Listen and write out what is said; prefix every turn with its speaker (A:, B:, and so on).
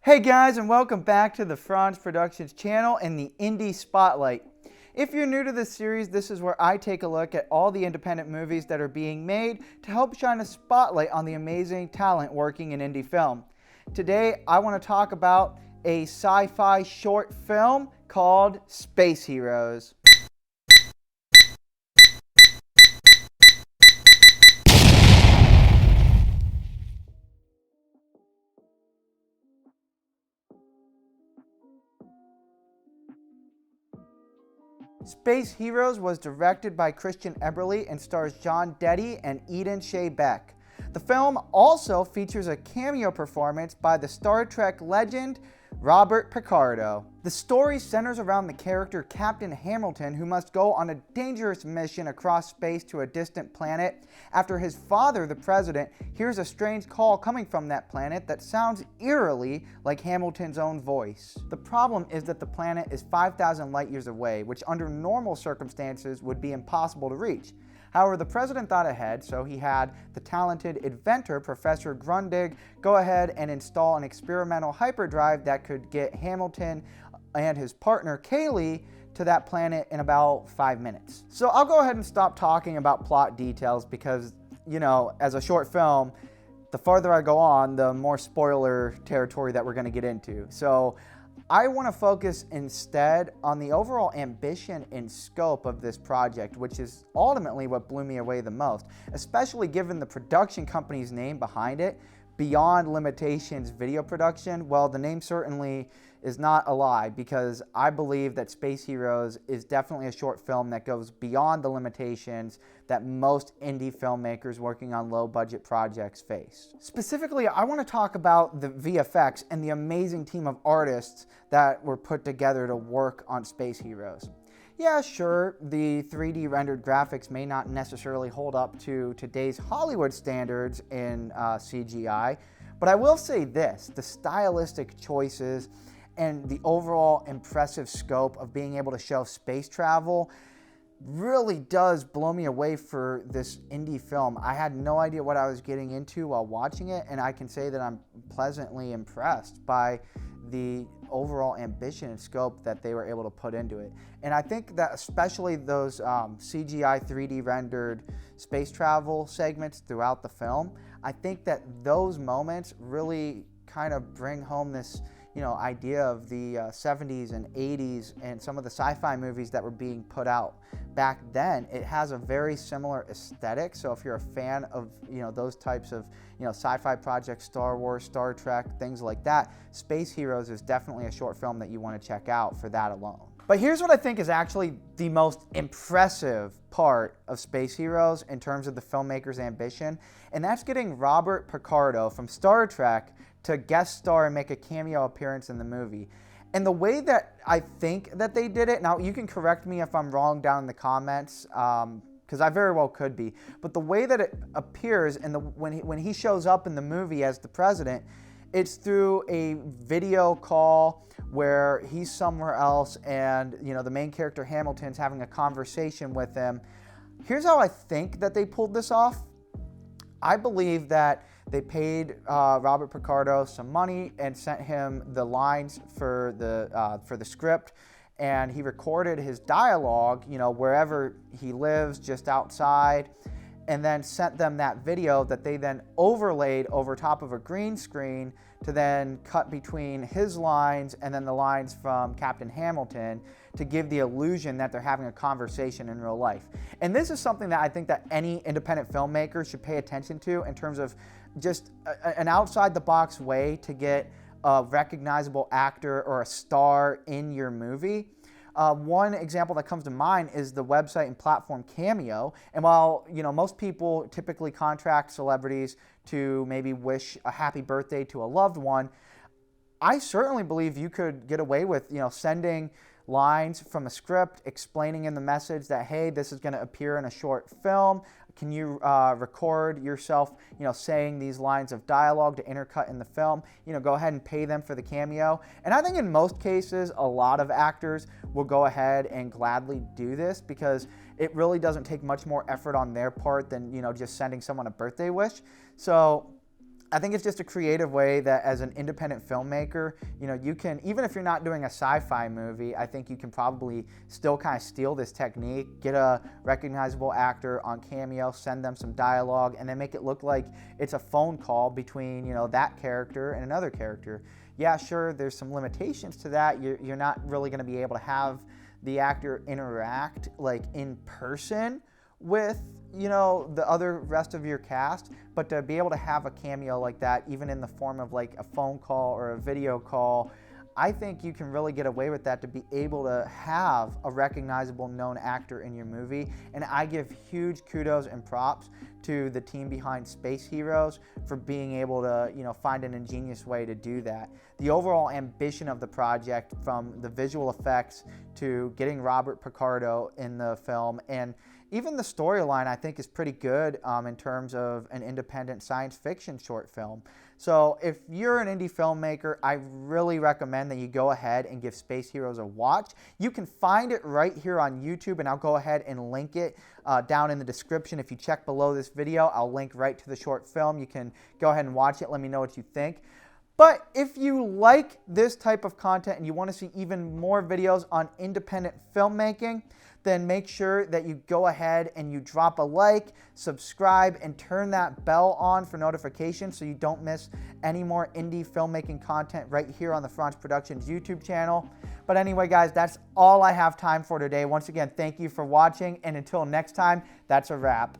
A: Hey guys, and welcome back to the Franz Productions channel and the Indie Spotlight. If you're new to this series, this is where I take a look at all the independent movies that are being made to help shine a spotlight on the amazing talent working in indie film. Today, I want to talk about a sci-fi short film called Space Heroes. Space Heroes was directed by Christian Eberle and stars John Deddy and Eden Shea Beck. The film also features a cameo performance by the Star Trek legend Robert Picardo. The story centers around the character Captain Hamilton, who must go on a dangerous mission across space to a distant planet after his father, the president, hears a strange call coming from that planet that sounds eerily like Hamilton's own voice. The problem is that the planet is 5,000 light years away, which under normal circumstances would be impossible to reach. However, the president thought ahead, so he had the talented inventor, Professor Grundig, go ahead and install an experimental hyperdrive that could get Hamilton and his partner, Kaylee, to that planet in about 5 minutes. So I'll go ahead and stop talking about plot details because, as a short film, the farther I go on, the more spoiler territory that we're going to get into. So I want to focus instead on the overall ambition and scope of this project, which is ultimately what blew me away the most, especially given the production company's name behind it, Beyond Limitations Video Production. Well, the name certainly is not a lie, because I believe that Space Heroes is definitely a short film that goes beyond the limitations that most indie filmmakers working on low-budget projects face. Specifically, I want to talk about the VFX and the amazing team of artists that were put together to work on Space Heroes. Yeah, sure, the 3D rendered graphics may not necessarily hold up to today's Hollywood standards in CGI, but I will say this: the stylistic choices and the overall impressive scope of being able to show space travel really does blow me away for this indie film. I had no idea what I was getting into while watching it, and I can say that I'm pleasantly impressed by the overall ambition and scope that they were able to put into it. And I think that especially those CGI 3D rendered space travel segments throughout the film, I think that those moments really kind of bring home this idea of the 70s and 80s and some of the sci-fi movies that were being put out back then. It has a very similar aesthetic. So if you're a fan of those types of sci-fi projects, Star Wars, Star Trek, things like that, Space Heroes is definitely a short film that you want to check out for that alone. But here's what I think is actually the most impressive part of Space Heroes in terms of the filmmaker's ambition, and that's getting Robert Picardo from Star Trek to guest star and make a cameo appearance in the movie. And the way that I think that they did it, now you can correct me if I'm wrong down in the comments, because I very well could be, but the way that it appears when he shows up in the movie as the president, it's through a video call where he's somewhere else and the main character Hamilton's having a conversation with him. Here's how I think that they pulled this off. I believe that they paid Robert Picardo some money and sent him the lines for the script, and he recorded his dialogue, wherever he lives, just outside, and then sent them that video that they then overlaid over top of a green screen to then cut between his lines and then the lines from Captain Hamilton to give the illusion that they're having a conversation in real life. And this is something that I think that any independent filmmaker should pay attention to in terms of just an outside-the-box way to get a recognizable actor or a star in your movie. One example that comes to mind is the website and platform Cameo. And while most people typically contract celebrities to maybe wish a happy birthday to a loved one, I certainly believe you could get away with sending lines from a script explaining in the message that, hey, this is going to appear in a short film. Can you record yourself, saying these lines of dialogue to intercut in the film? Go ahead and pay them for the cameo. And I think in most cases, a lot of actors will go ahead and gladly do this because it really doesn't take much more effort on their part than, just sending someone a birthday wish. So I think it's just a creative way that as an independent filmmaker, you know, you can, even if you're not doing a sci-fi movie, I think you can probably still kind of steal this technique, get a recognizable actor on Cameo, send them some dialogue, and then make it look like it's a phone call between, you know, that character and another character. Yeah, sure, there's some limitations to that. You're not really going to be able to have the actor interact like in person with, you know, the other rest of your cast, but to be able to have a cameo like that, even in the form of like a phone call or a video call, I think you can really get away with that, to be able to have a recognizable known actor in your movie. And I give huge kudos and props to the team behind Space Heroes for being able to, you know, find an ingenious way to do that. The overall ambition of the project, from the visual effects to getting Robert Picardo in the film, and even the storyline, I think, is pretty good in terms of an independent science fiction short film. So if you're an indie filmmaker, I really recommend that you go ahead and give Space Heroes a watch. You can find it right here on YouTube, and I'll go ahead and link it down in the description. If you check below this video, I'll link right to the short film. You can go ahead and watch it. Let me know what you think. But if you like this type of content and you want to see even more videos on independent filmmaking, then make sure that you go ahead and you drop a like, subscribe, and turn that bell on for notifications so you don't miss any more indie filmmaking content right here on the Franz Productions YouTube channel. But anyway, guys, that's all I have time for today. Once again, thank you for watching, and until next time, that's a wrap.